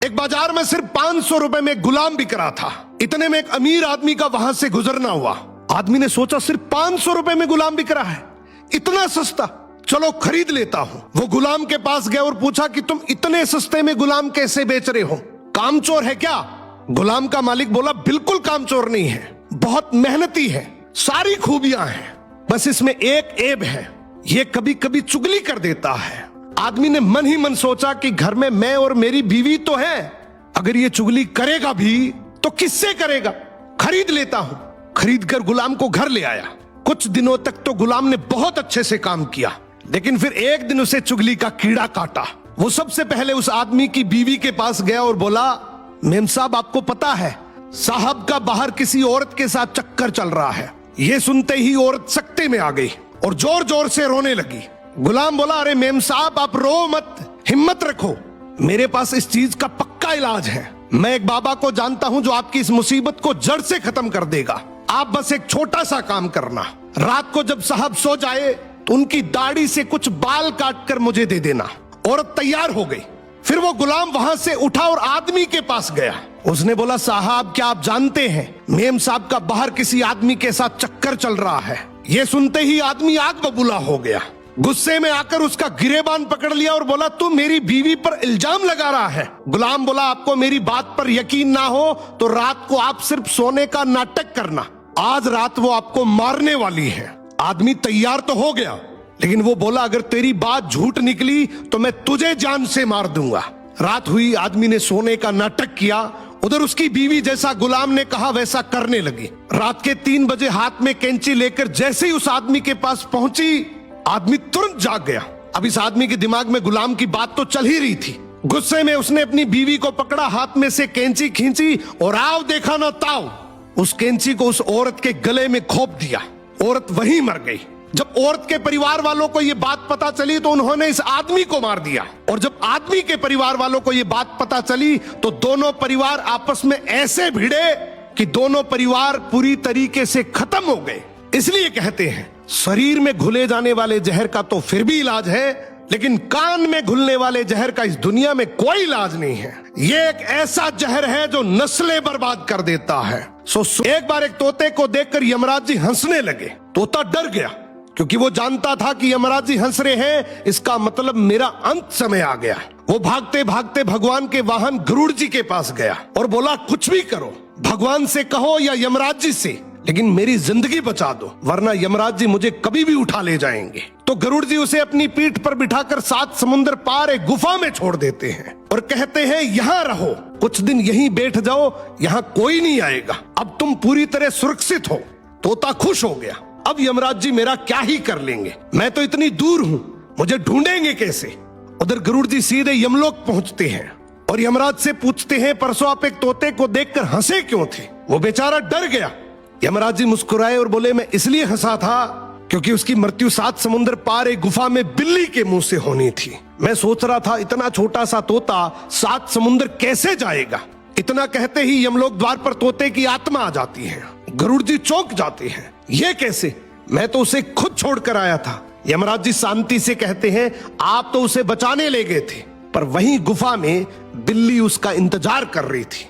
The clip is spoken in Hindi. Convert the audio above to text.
एक बाजार में सिर्फ 500 रुपए में गुलाम बिक रहा था। इतने में एक अमीर आदमी का वहां से गुजरना हुआ। आदमी ने सोचा सिर्फ 500 रुपए में गुलाम बिक रहा है, इतना सस्ता, चलो खरीद लेता हूं। वो गुलाम के पास गया और पूछा कि तुम इतने सस्ते में गुलाम कैसे बेच रहे हो, कामचोर है क्या? गुलाम का मालिक बोला बिल्कुल कामचोर नहीं है, बहुत मेहनती है, सारी खूबियां हैं, बस इसमें एक ऐब है, ये कभी कभी चुगली कर देता है। आदमी ने मन ही मन सोचा कि घर में मैं और मेरी बीवी तो है, अगर ये चुगली करेगा भी तो किससे करेगा, खरीद लेता हूं। खरीद कर गुलाम को घर ले आया। कुछ दिनों तक तो गुलाम ने बहुत अच्छे से काम किया, लेकिन फिर एक दिन उसे चुगली का कीड़ा काटा। वो सबसे पहले उस आदमी की बीवी के पास गया और बोला, मेम साहब आपको पता है साहब का बाहर किसी औरत के साथ चक्कर चल रहा है। ये सुनते ही औरत सकते में आ गई और जोर जोर से रोने लगी। गुलाम बोला, अरे मेम साहब आप रो मत, हिम्मत रखो, मेरे पास इस चीज का पक्का इलाज है। मैं एक बाबा को जानता हूं जो आपकी इस मुसीबत को जड़ से खत्म कर देगा। आप बस एक छोटा सा काम करना, रात को जब साहब सो जाए तो उनकी दाढ़ी से कुछ बाल काट कर मुझे दे देना। औरत तैयार हो गई। फिर वो गुलाम वहां से उठा और आदमी के पास गया। उसने बोला, साहब क्या आप जानते हैं मेम साहब का बाहर किसी आदमी के साथ चक्कर चल रहा है। ये सुनते ही आदमी आग बबूला हो गया। गुस्से में आकर उसका गिरेबान पकड़ लिया और बोला, तू मेरी बीवी पर इल्जाम लगा रहा है। गुलाम बोला, आपको मेरी बात पर यकीन ना हो तो रात को आप सिर्फ सोने का नाटक करना, आज रात वो आपको मारने वाली है। आदमी तैयार तो हो गया, लेकिन वो बोला, अगर तेरी बात झूठ निकली तो मैं तुझे जान से मार दूंगा। रात हुई, आदमी ने सोने का नाटक किया। उधर उसकी बीवी जैसा गुलाम ने कहा वैसा करने लगी। रात के 3 बजे हाथ में कैंची लेकर जैसे ही उस आदमी के पास पहुंची, आदमी तुरंत जाग गया। अब इस आदमी के दिमाग में गुलाम की बात तो चल ही रही थी। गुस्से में उसने अपनी बीवी को पकड़ा, हाथ में से कैंची खींची और आओ देखा ना ताओ, उस कैंची को उस औरत के गले में खोप दिया। औरत वहीं मर गई। जब औरत के परिवार वालों को यह बात पता चली तो उन्होंने इस आदमी को मार दिया। और जब आदमी के परिवार वालों को यह बात पता चली तो दोनों परिवार आपस में ऐसे भिड़े कि दोनों परिवार पूरी तरीके से खत्म हो गए। इसलिए कहते हैं शरीर में घुले जाने वाले जहर का तो फिर भी इलाज है, लेकिन कान में घुलने वाले जहर का इस दुनिया में कोई इलाज नहीं है। ये एक ऐसा जहर है जो नस्लें बर्बाद कर देता है। एक बार एक तोते को देखकर यमराज जी हंसने लगे। तोता डर गया क्योंकि वो जानता था कि यमराज जी हंस रहे हैं, इसका मतलब मेरा अंत समय आ गया। वो भागते भागते भगवान के वाहन गरुड़ जी के पास गया और बोला, कुछ भी करो, भगवान से कहो या यमराज जी से, लेकिन मेरी जिंदगी बचा दो, वरना यमराज जी मुझे कभी भी उठा ले जाएंगे। तो गरुड़ जी उसे अपनी पीठ पर बिठाकर 7 समुद्र पार एक गुफा में छोड़ देते हैं और कहते हैं, यहाँ रहो, कुछ दिन यहीं बैठ जाओ, यहाँ कोई नहीं आएगा, अब तुम पूरी तरह सुरक्षित हो। तोता खुश हो गया। अब यमराज जी मेरा क्या ही कर लेंगे, मैं तो इतनी दूर हूं, मुझे ढूंढेंगे कैसे? उधर गरुड़ जी सीधे यमलोक पहुंचते हैं और यमराज से पूछते हैं, परसों आप एक तोते को देखकर हंसे क्यों थे? वो बेचारा डर गया। यमराज जी मुस्कुराए और बोले, मैं इसलिए हंसा था क्योंकि उसकी मृत्यु 7 समुद्र पार एक गुफा में बिल्ली के मुंह से होनी थी। मैं सोच रहा था इतना छोटा सा तोता 7 समुद्र कैसे जाएगा। इतना कहते ही यमलोक द्वार पर तोते की आत्मा आ जाती है। गरुड़ जी चौंक जाते हैं, ये कैसे? मैं तो उसे खुद छोड़कर आया था। यमराज जी शांति से कहते हैं, आप तो उसे बचाने ले गए थे, पर वहीं गुफा में बिल्ली उसका इंतजार कर रही थी।